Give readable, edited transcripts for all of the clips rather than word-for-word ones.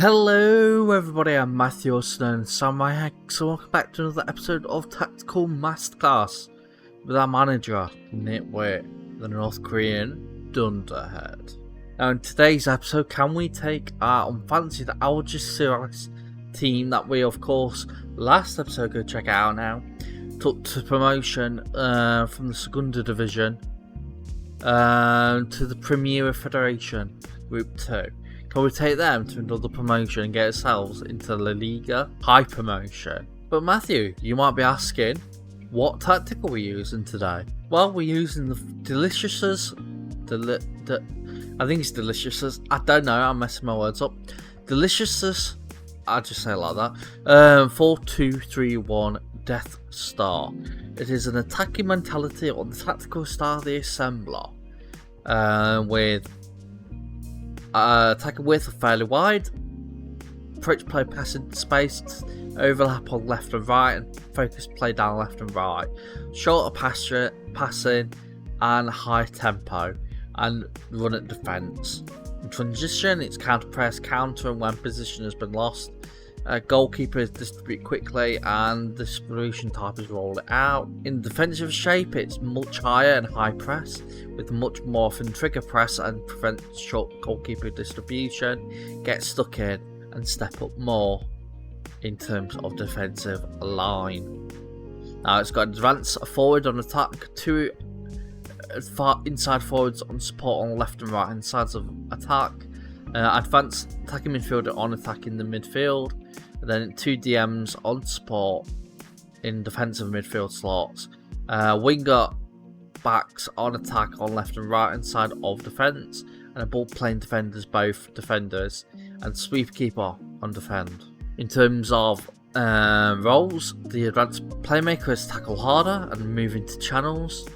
Hello everybody, I'm Matthew Austin and SamuraiHex, and welcome back to another episode of Tactical Masterclass with our manager, Nitwit, the North Korean Dunderhead. Now in today's episode, can we take our unfancied Algeciras team that we of course last episode go check out now, took to promotion from the Segunda Division to the Premier Federation Group 2. Can we take them to another promotion and get ourselves into La Liga high promotion? But Matthew, you might be asking, what tactic are we using today? Well, we're using the Deliciouses. I think it's Deliciouses. I don't know, I'm messing my words up. Deliciouses, I'll just say it like that. 4-2-3-1 Death Star. It is an attacking mentality on the tactical style of the assembler. With attacking width fairly wide, approach play passing space, overlap on left and right, and focus play down left and right. Shorter passing and high tempo, and run at defence. In transition, it's counter press, counter, and when position has been lost. Goalkeepers distribute quickly, and the distribution type is roll it out. In defensive shape, it's much higher and high press, with much more often trigger press and prevent short goalkeeper distribution, get stuck in, and step up more in terms of defensive line. Now it's got advance forward on attack, two inside forwards on support on left and right hand sides of attack. Advanced attacking midfielder on attack in the midfield, and then 2 DMs on support in defensive midfield slots. Winger backs on attack on left and right hand side of defence, and a ball playing defenders, both defenders, and sweep keeper on defend. In terms of roles, the advanced playmaker is tackle harder and move into channels.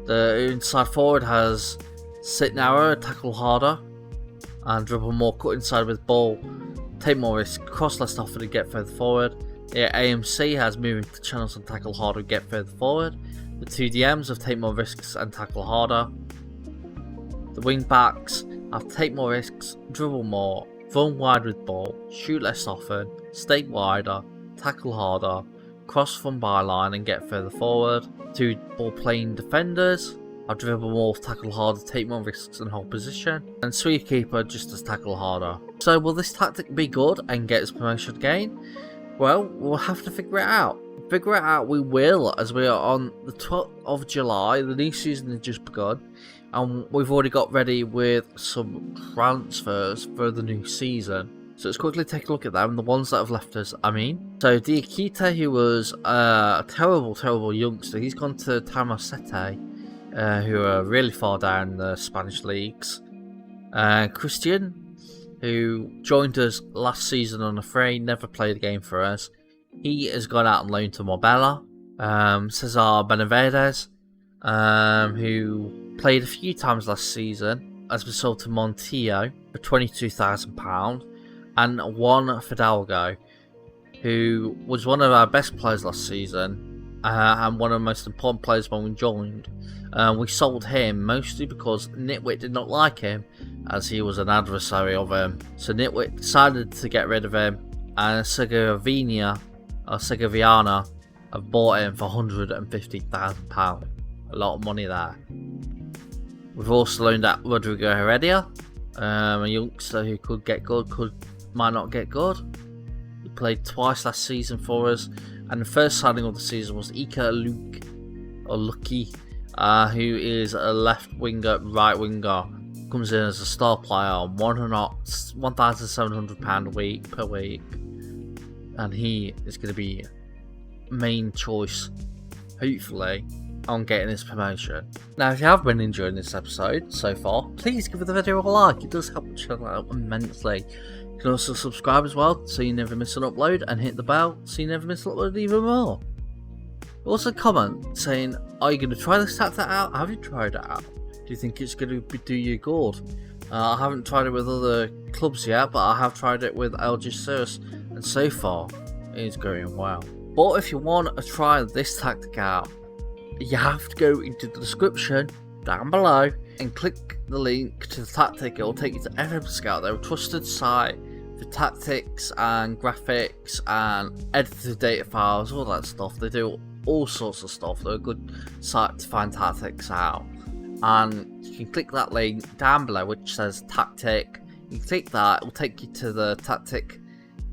The inside forward has sit narrow, tackle harder, and dribble more, cut inside with ball, take more risk, cross less often and get further forward. The AMC has moving to channels and tackle harder and get further forward. The 2 DMs have take more risks and tackle harder. The wing backs have take more risks, dribble more, run wide with ball, shoot less often, stay wider, tackle harder, cross from byline and get further forward. 2 ball playing defenders have dribble more, tackle harder, take more risks and hold position, and sweep keeper just as tackle harder. So will this tactic be good and get us promotion again? Well, we'll have to figure it out. Figure it out we will, as we are on the 12th of July, the new season has just begun, and we've already got ready with some transfers for the new season. So let's quickly take a look at them, the ones that have left us, So Diakite, who was a terrible youngster, he's gone to Tamasete, who are really far down the Spanish leagues. Christian, who joined us last season on a free, never played a game for us. He has gone out on loan to Marbella. Cesar Benavides, who played a few times last season, has been sold to Montillo for £22,000. And Juan Fidalgo, who was one of our best players last season, and one of the most important players when we joined. We sold him mostly because Nitwit did not like him, as he was an adversary of him. So Nitwit decided to get rid of him, and Segoviana have bought him for £150,000. A lot of money there. We've also loaned out Rodrigo Heredia, a youngster who could get good, might not get good. He played twice last season for us, and the first signing of the season was Ika Lucky, who is a left winger, right winger, comes in as a star player on £1,700 a week per week, and he is going to be main choice, hopefully, on getting this promotion. Now, if you have been enjoying this episode so far, please give the video a like, it does help the channel out immensely. You can also subscribe as well, so you never miss an upload, and hit the bell, so you never miss an upload even more. Also comment saying, are you going to try this tactic out? Have you tried it out? Do you think it's going to do you good? I haven't tried it with other clubs yet, but I have tried it with Algeciras, and so far, it is going well. But if you want to try this tactic out, you have to go into the description down below and click the link to the tactic. It will take you to FM Scout, their trusted site the tactics and graphics and edited data files, all that stuff. They do all sorts of stuff. They're a good site to find tactics out. And you can click that link down below which says tactic. You click that, it will take you to the tactic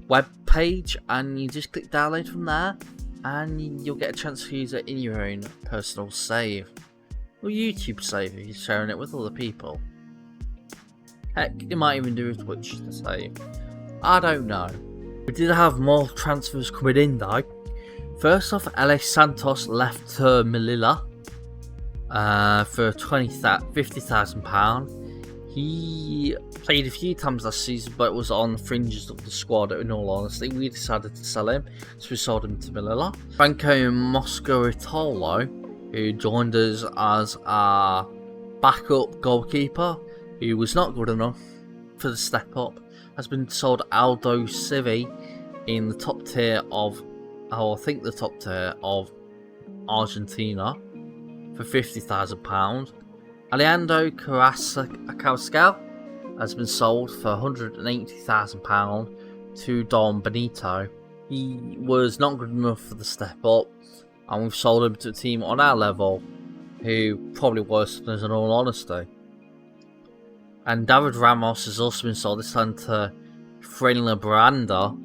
web page, and you just click download from there, and you'll get a chance to use it in your own personal save or YouTube save if you're sharing it with other people. Heck, you might even do a Twitch to save. I don't know. We did have more transfers coming in though. First off, LA Santos left to Melilla for £50,000. He played a few times last season, but was on the fringes of the squad. In all honesty, we decided to sell him, so we sold him to Melilla. Franco Moscoritolo, who joined us as our backup goalkeeper, who was not good enough for the step up, has been sold Aldo Civi in the top tier of, I think the top tier of Argentina, for £50,000. Alejandro Carrascal has been sold for £180,000 to Don Benito. He was not good enough for the step up, and we've sold him to a team on our level who probably worse than us in all honesty. And David Ramos has also been sold, this time to Fuenlabranda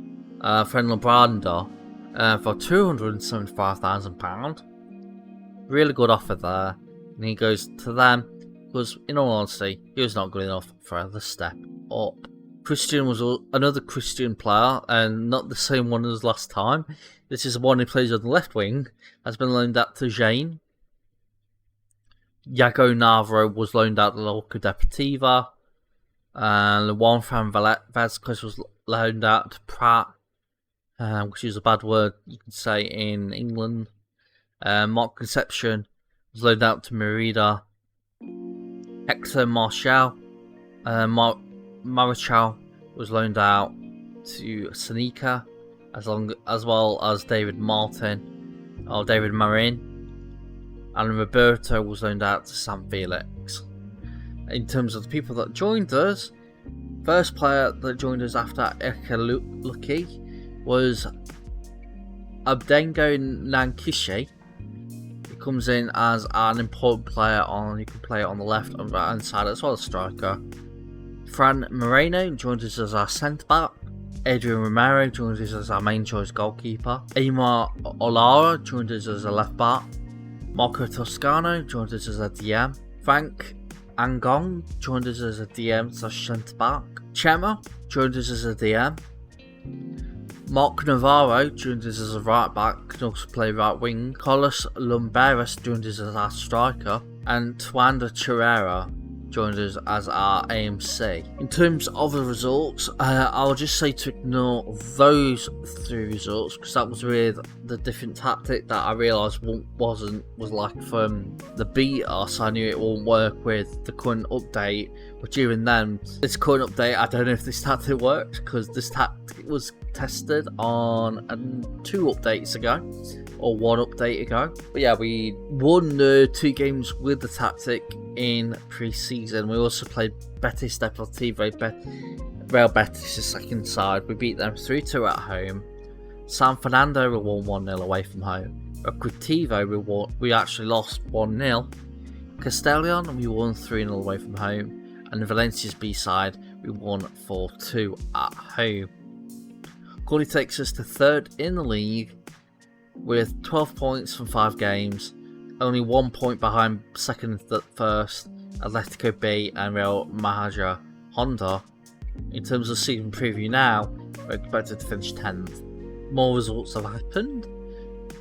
for £275,000. Really good offer there, and he goes to them because, in all honesty, he was not good enough for the step up. Christian was another Christian player, and not the same one as last time. This is the one who plays on the left wing, has been loaned out to Jane. Yago Navarro was loaned out to Loca Deportiva, and Juan Fran Vazquez was loaned out to Pratt, which is a bad word you can say in England. Mark Conception was loaned out to Merida. Hector Marchal Marichal was loaned out to Seneca, as well as David Marin, and Roberto was loaned out to San Felix. In terms of the people that joined us, first player that joined us after Ekaluki was Abdengo Nankishi. He comes in as an important player you can play it on the left and right hand side as well as striker. Fran Moreno joined us as our centre back. Adrian Romero joined us as our main choice goalkeeper. Aymar Olara joined us as a left back. Marco Toscano joined us as a DM. Frank Angong joined us as a DM / centre back. Chema joined us as a DM. Mark Navarro joined us as a right back, can also play right wing. Carlos Lumberas joined us as our striker, and Tuanda Chirera joined us as our AMC. In terms of the results, I'll just say to ignore those three results, because that was with the different tactic that I realised was like from the beta, so I knew it won't work with the current update. But even then, this current update, I don't know if this tactic works, because this tactic was tested on 2 updates ago, or 1 update ago. But yeah, we won the 2 games with the tactic in pre-season. We also played Betis Deportivo, Real Betis, the second side. We beat them 3-2 at home. San Fernando, we won 1-0 away from home. Recreativo, we actually lost 1-0. Castellon, we won 3-0 away from home. And Valencia's B-side, we won 4-2 at home. Currently takes us to 3rd in the league with 12 points from 5 games, only 1 point behind 2nd and 1st, Atletico B and Real Mahaja Honda. In terms of season preview now, we're expected to finish 10th. More results have happened.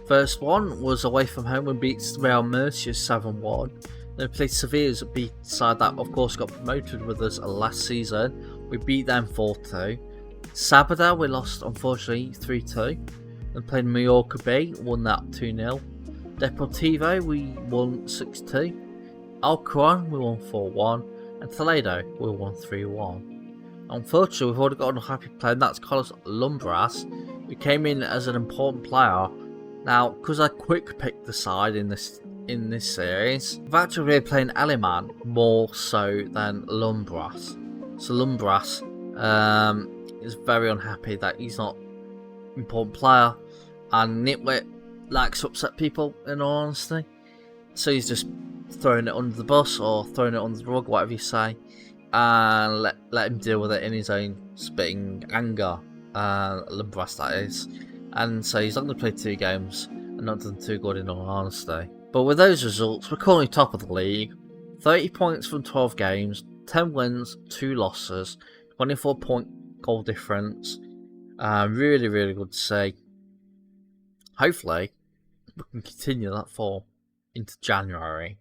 First one was away from home and beats Real Murcia 7-1. Then we played Sevilla's B-side that of course got promoted with us last season. We beat them 4-2. Sabadell we lost unfortunately 3-2. Then played Mallorca B, won that 2-0. Deportivo we won 6-2. Alcoran we won 4-1. And Toledo we won 3-1. Unfortunately we've already got an unhappy player, and that's Carlos Lumbras, who came in as an important player. Now, because I quick picked the side in this series, I've actually been playing Aliman more so than Lumbras. So Lumbras He's very unhappy that he's not an important player, and Nitwit likes to upset people, in all honesty. So he's just throwing it under the bus or throwing it under the rug, whatever you say, and let him deal with it in his own spitting anger, Limbras that is. And so he's only played 2 games and not done too good, in all honesty. But with those results, we're currently top of the league. 30 points from 12 games, 10 wins, 2 losses, 24-point goal difference. Really, really good to see. Hopefully, we can continue that form into January.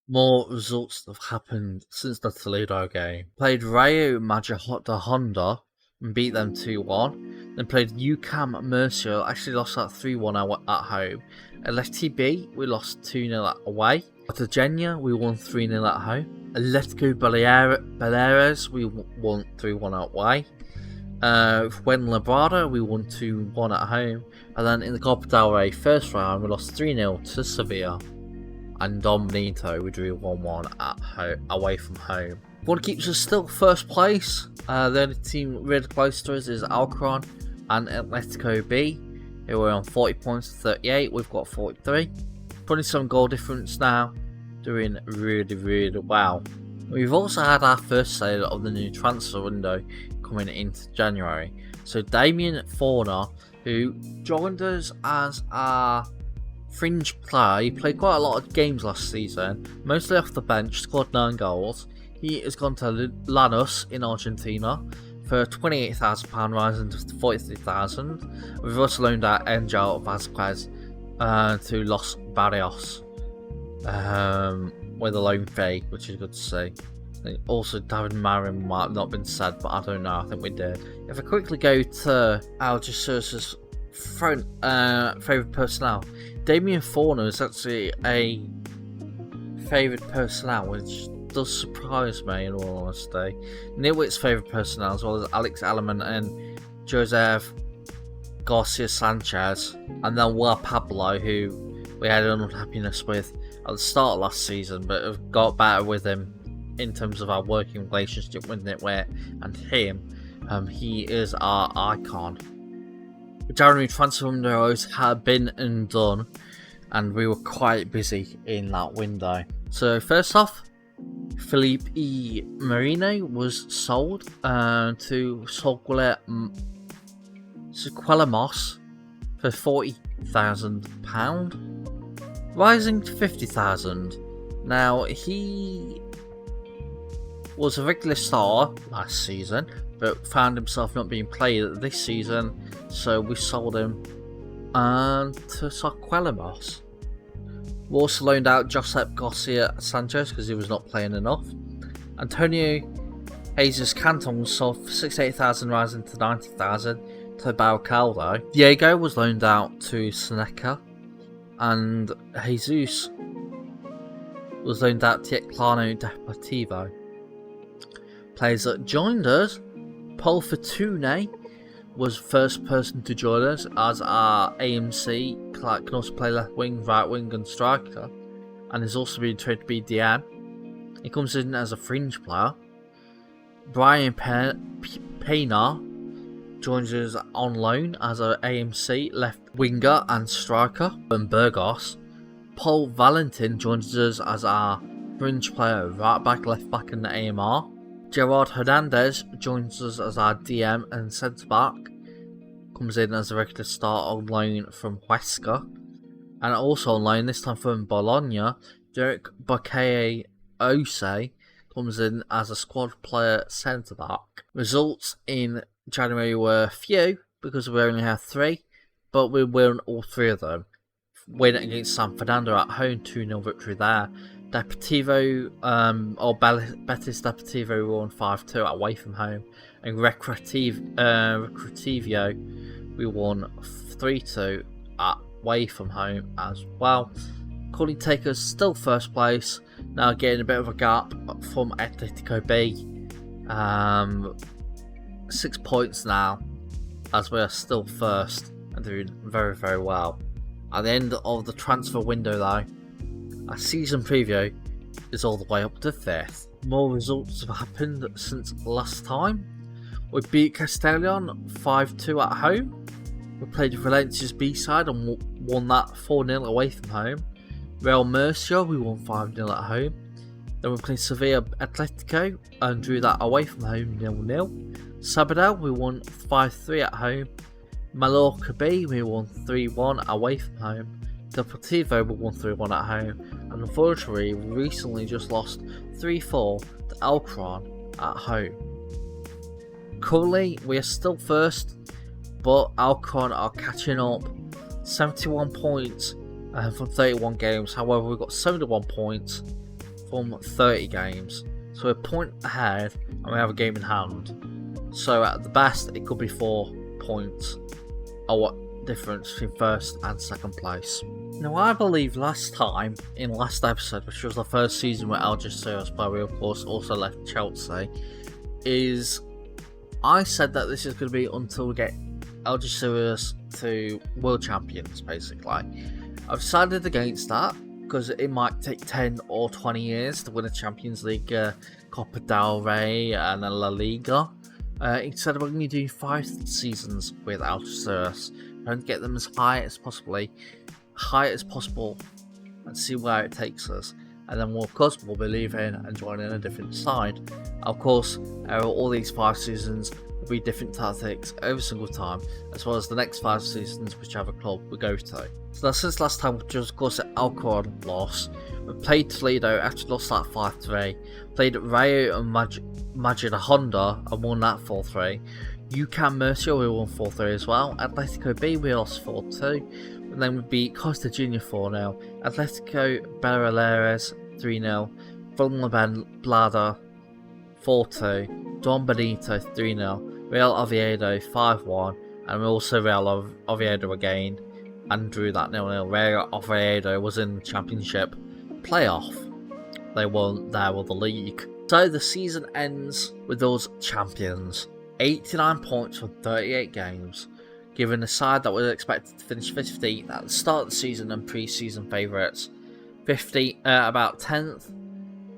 More results have happened since the Toledo game. Played Rayo Majadahonda and beat them 2-1. Then played UCAM Murcia, actually lost that 3-1 at home. LFTB, we lost 2-0 away. Cartagena, we won 3-0 at home. Atletico Baleares, we won 3-1 away. Fuenlabrada, we won 2-1 at home. And then in the Copa del Rey first round, we lost 3-0 to Sevilla. And Don Benito, we drew 1-1 at home, away from home. What keeps us still first place. The only team really close to us is Alcaron and Atletico B, who are on 40 points to 38. We've got 43. 27 goal difference now. Doing really, really well. We've also had our first sale of the new transfer window coming into January. So Damien Forner, who joined us as our fringe player, he played quite a lot of games last season, mostly off the bench, scored 9 goals. He has gone to Lanús in Argentina for £28,000, rising to £43,000. We've also loaned out Angel Vazquez to Los Barrios with a loan fee, which is good to see. Also, David Marin might have not been said, but I don't know, I think we did. If I quickly go to Algeciras' favourite personnel, Damien Forner is actually a favourite personnel, which does surprise me, in all honesty. Nitwit's favourite personnel, as well as Alex Alleman and Joseph Garcia Sanchez, and then Will Pablo, who we had an unhappiness with at the start of last season, but have got better with him in terms of our working relationship with Nitwit and him. He is our icon. The January transfer windows had been and done, and we were quite busy in that window. So first off, Felipe Marino was sold to Sequelamos for £40,000, rising to £50,000. Now, he was a regular star last season, but found himself not being played this season, so we sold him to Sequelamos. We also loaned out Josep Garcia Sanchez because he was not playing enough. Antonio Jesus Canton was sold for £68,000, rising to £90,000 to Baracaldo. Diego was loaned out to Seneca, and Jesus was loaned out to Plano Deportivo. Players that joined us, Paul Fortuné was first person to join us as our AMC. Can also play left wing, right wing and striker, and is also being trained to be DM. He comes in as a fringe player. Brian Pena joins us on loan as our AMC, left winger and striker. And Burgos. Paul Valentin joins us as our fringe player, right back, left back and AMR. Gerard Hernandez joins us as our DM and centre back. Comes in as a regular start on loan from Huesca. And also on loan, this time from Bologna, Derek Bakay Ose comes in as a squad player centre back. Results in January were few because we only had 3, but we won all 3 of them. Win against San Fernando at home, 2-0 victory there. Deportivo, Betis Deportivo won 5-2 away from home, and Recreativo we won 3-2 away from home as well. Currently take us still first place, now getting a bit of a gap from Atletico B. 6 points now, as we are still first and doing very, very well. At the end of the transfer window though, our season preview is all the way up to 5th. More results have happened since last time. We beat Castellon 5-2 at home. We played Valencia's B-side and won that 4-0 away from home. Real Murcia, we won 5-0 at home. Then we played Sevilla Atletico and drew that away from home 0-0. Sabadell, we won 5-3 at home. Mallorca B, we won 3-1 away from home. Deportivo, we won 3-1 at home. And unfortunately, we recently just lost 3-4 to Algeciras at home. Currently, we are still first, but Algeciras are catching up. 71 points from 31 games. However, we've got 71 points from 30 games. So we're a point ahead and we have a game in hand. So at the best, it could be 4 points. Or what difference between first and second place. Now, I believe last time, in last episode, which was the first season with Algeciras, but we of course also left Chelsea, is I said that this is going to be until we get Algeciras to World Champions, basically. I've decided against that, because it might take 10 or 20 years to win a Champions League, Copa del Rey and a La Liga. Instead, we're going to do 5 seasons with Algeciras and get them as high as possible and see where it takes us. And then of course we'll be leaving and joining a different side. Of course, all these 5 seasons will be different tactics every single time, as well as the next 5 seasons whichever club we go to. So since last time, which was of course an Algeciras loss, we played Toledo, actually lost that 5-3, played Rayo and Majid Honda and won that 4-3. UCAM Murcia, we won 4-3 as well. Atletico B, we lost 4-2. And then we beat Costa Junior 4-0. Atletico Baleares 3-0. Fuenlabrada 4-2. Don Benito 3-0. Real Oviedo 5-1. And we also Real Oviedo again and drew that 0-0. Real Oviedo was in the Championship playoff. They won there with the league. So the season ends with us champions. 89 points from 38 games, given a side that was expected to finish 15th at the start of the season and pre-season favourites. About 10th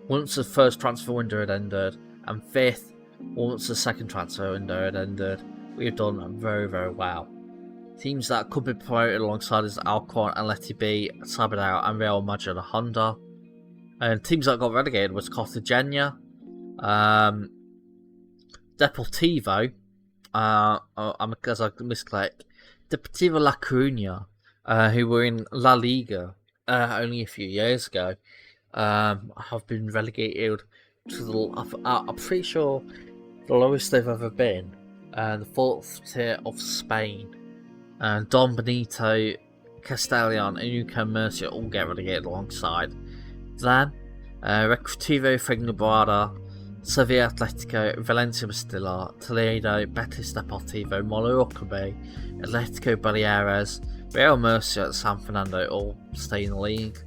once the first transfer window had ended, and 5th once the second transfer window had ended. We've done very, very well. Teams that could be promoted alongside is Alcorn, Atleti B, Sabadell and Real Madrid Honda. And teams that got relegated was Cartagena, Deportivo, because I misclicked, Deportivo La Coruña, who were in La Liga only a few years ago, have been relegated to the, I'm pretty sure, the lowest they've ever been, the 4th tier of Spain. Don Benito, Castellon and UCAM Murcia all get relegated alongside. Then, Recreativo Fuenlabrada, Sevilla Atletico, Valencia Bastilla, Toledo, Betis Deportivo, Mallorca B, Atletico Baleares, Real Murcia and San Fernando all stay in the league.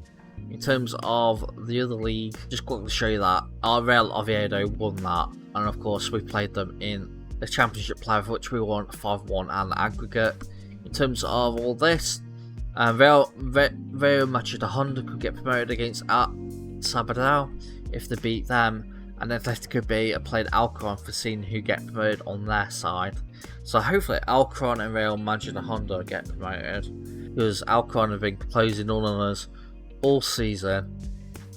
In terms of the other league, just quickly show you that our Real Oviedo won that, and of course we played them in the Championship playoff, which we won 5-1 and aggregate. In terms of all this, Real Madrid Honda could get promoted against Sabadell if they beat them, and Atletico B played Alcorn for seeing who get promoted on their side. So hopefully Alcorn and Real Madrid Honda get promoted, because Alcorn have been closing all on us all season,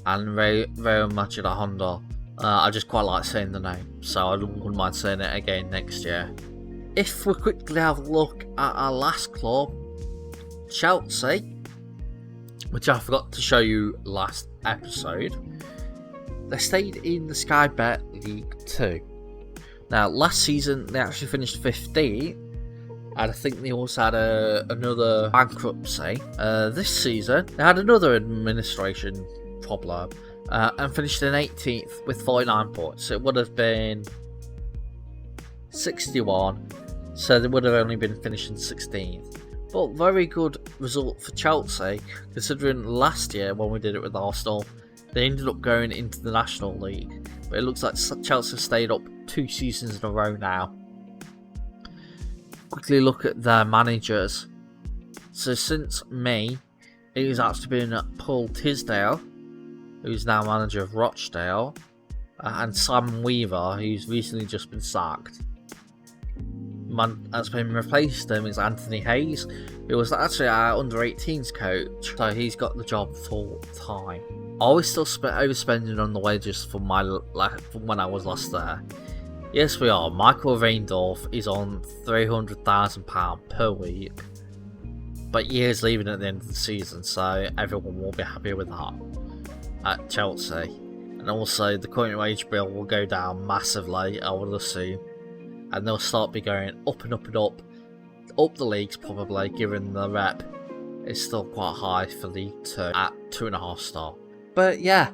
and Real Madrid Honda, I just quite like saying the name, so I wouldn't mind saying it again next year. If we quickly have a look at our last club, Chelsea, which I forgot to show you last episode, they stayed in the Sky Bet League 2. Now, last season they actually finished 15th, and I think they also had another bankruptcy. This season they had another administration problem and finished in 18th with 49 points. So it would have been 61, so they would have only been finishing 16th. But very good result for Chelsea, considering last year when we did it with Arsenal, they ended up going into the National League. But it looks like Chelsea stayed up 2 seasons in a row now. Quickly look at their managers. So since May, it has actually been Paul Tisdale, who's now manager of Rochdale, and Simon Weaver, who's recently just been sacked. man that's been replaced him is Anthony Hayes, who was actually our under-18s coach, so he's got the job full time. I was still overspending on the wages from when I was last there. Yes, we are. Michael Reindorf is on £300,000 per week, but he is leaving at the end of the season, so everyone will be happy with that at Chelsea. And also, the current wage bill will go down massively, I would assume, and they'll start be going up and up and up the leagues probably, given the rep is still quite high for League 2 at 2.5 star. But yeah,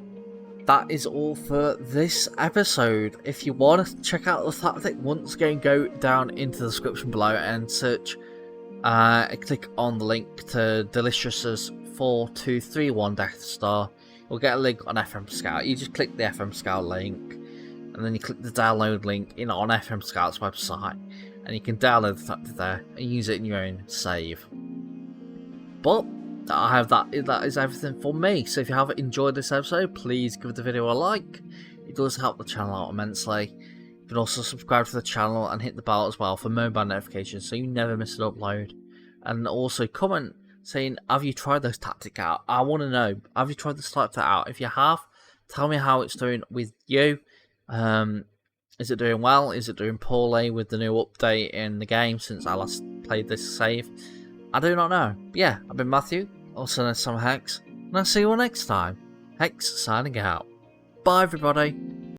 that is all for this episode. If you want to check out the tactic, once again go down into the description below and search, click on the link to Delicious's 4231 Death Star. You'll get a link on FM Scout. You just click the FM Scout link, and then you click the download link on FM Scout's website, and you can download the tactic there and use it in your own save. But I have that is everything for me. So if you have enjoyed this episode, please give the video a like. It does help the channel out immensely. You can also subscribe to the channel and hit the bell as well for mobile notifications so you never miss an upload. And also comment saying, have you tried this tactic out? I want to know, have you tried this tactic out? If you have, tell me how it's doing with you. Is it doing well? Is it doing poorly with the new update in the game since I last played this save? I do not know. But yeah, I've been Matthew, also known as SamuraiHex, and I'll see you all next time. Hex signing out. Bye everybody.